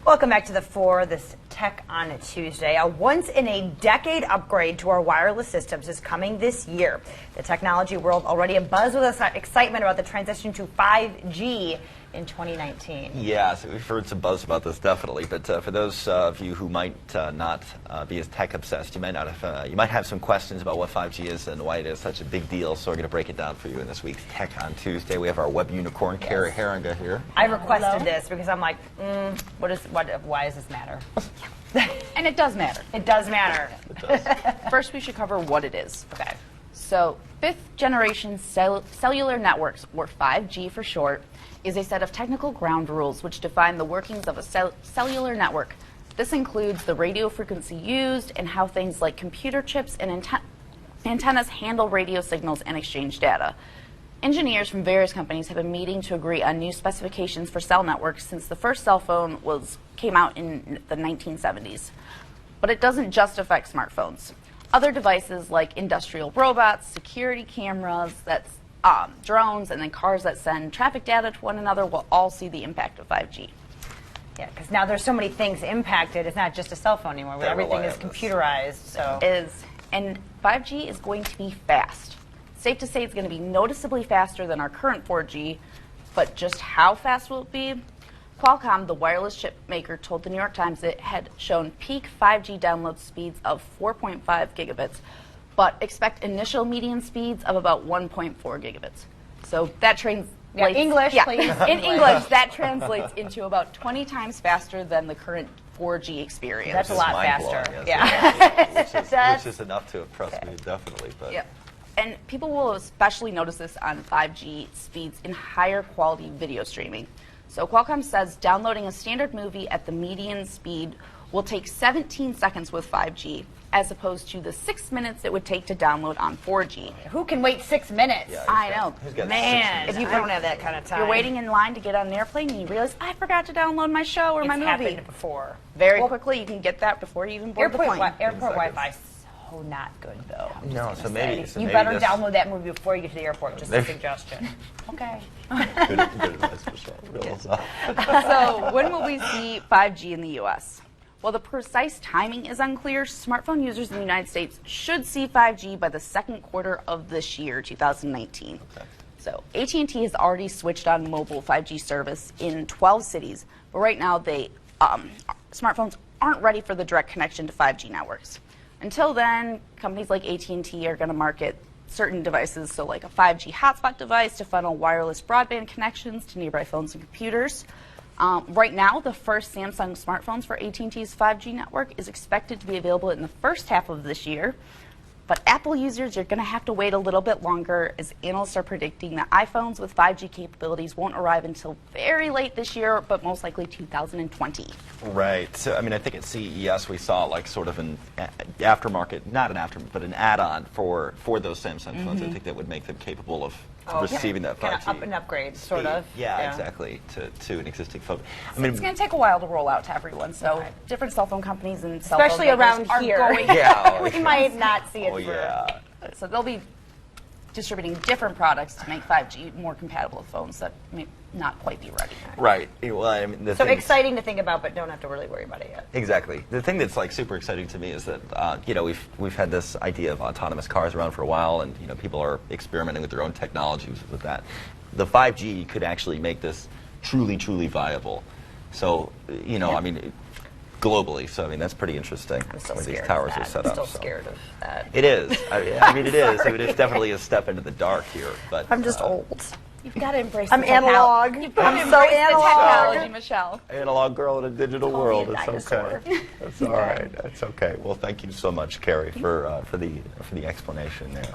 Welcome back to the 4, this Tech on a Tuesday. A once-in-a-decade upgrade to our wireless systems is coming this year. The technology world already abuzz with excitement about the transition to 5G in 2019. Yeah, so we've heard some buzz about this, definitely. But for those of you who might not be as tech obsessed, you might have some questions about what 5G is and why it is such a big deal. So we're going to break it down for you in this week's Tech on Tuesday. We have our web unicorn, Carrie Herringa, here. I requested this because I'm like, why does this matter? And it does matter. It does matter. It does. First, we should cover what it is. Okay. So, fifth-generation cellular networks, or 5G for short, is a set of technical ground rules which define the workings of a cellular network. This includes the radio frequency used and how things like computer chips and antennas handle radio signals and exchange data. Engineers from various companies have been meeting to agree on new specifications for cell networks since the first cell phone came out in the 1970s. But it doesn't just affect smartphones. Other devices like industrial robots, security cameras, drones, and then cars that send traffic data to one another will all see the impact of 5G. Yeah, because now there's so many things impacted. It's not just a cell phone anymore. Everything is computerized. So And 5G is going to be fast. Safe to say it's going to be noticeably faster than our current 4G, but just how fast will it be? Qualcomm, the wireless chip maker, told the New York Times it had shown peak 5G download speeds of 4.5 gigabits, but expect initial median speeds of about 1.4 gigabits. So that translates... English, please. In English, that translates into about 20 times faster than the current 4G experience. That's a lot faster. Which is enough to impress me, definitely. But. Yeah. And people will especially notice this on 5G speeds in higher quality video streaming. So Qualcomm says downloading a standard movie at the median speed will take 17 seconds with 5G, as opposed to the 6 minutes it would take to download on 4G. Who can wait 6 minutes? Yeah, I know. Man, if you don't have that kind of time. You're waiting in line to get on an airplane and you realize, I forgot to download my show or my movie. It's happened before. Very quickly, you can get that before you even board the plane. Airport Wi-Fi is so not good, though. No, so maybe you better download that movie before you get to the airport. Just a suggestion. Okay. Good advice, Michelle. So when will we see 5G in the U.S.? While the precise timing is unclear, smartphone users in the United States should see 5G by the second quarter of this year, 2019. Okay. So AT&T has already switched on mobile 5G service in 12 cities, but right now smartphones aren't ready for the direct connection to 5G networks. Until then, companies like AT&T are going to market certain devices, so like a 5G hotspot device to funnel wireless broadband connections to nearby phones and computers. Right now, the first Samsung smartphones for AT&T's 5G network is expected to be available in the first half of this year. But Apple users are going to have to wait a little bit longer, as analysts are predicting that iPhones with 5G capabilities won't arrive until very late this year, but most likely 2020. Right. So, I mean, I think at CES we saw like sort of an aftermarket, not an aftermarket, but an add-on for those Samsung phones. I think that would make them capable of receiving that 5G. Kind of up and upgrade, sort of. Yeah, exactly, to an existing phone. I mean, it's going to take a while to roll out to everyone, so different cell phone companies and cell especially phone around here. We might not see it So they'll be distributing different products to make 5G more compatible with phones that may not quite be ready. Right. Well, I mean, so exciting to think about, but don't have to really worry about it yet. Exactly. The thing that's like super exciting to me is that we've had this idea of autonomous cars around for a while, and people are experimenting with their own technologies with that. The 5G could actually make this truly, truly viable. So I mean, globally. So I mean, that's pretty interesting. I'm still where scared these towers of are set I'm up. still scared of that. It is. I mean, it is. I mean, it's definitely a step into the dark here. But I'm just old. You've got to embrace I'm the analog. You've got to I'm so embrace analog. the technology, Michelle. Analog girl in a digital Call me world. a It's dinosaur. okay. That's all right. That's okay. Well, thank you so much, Carrie, for the explanation there.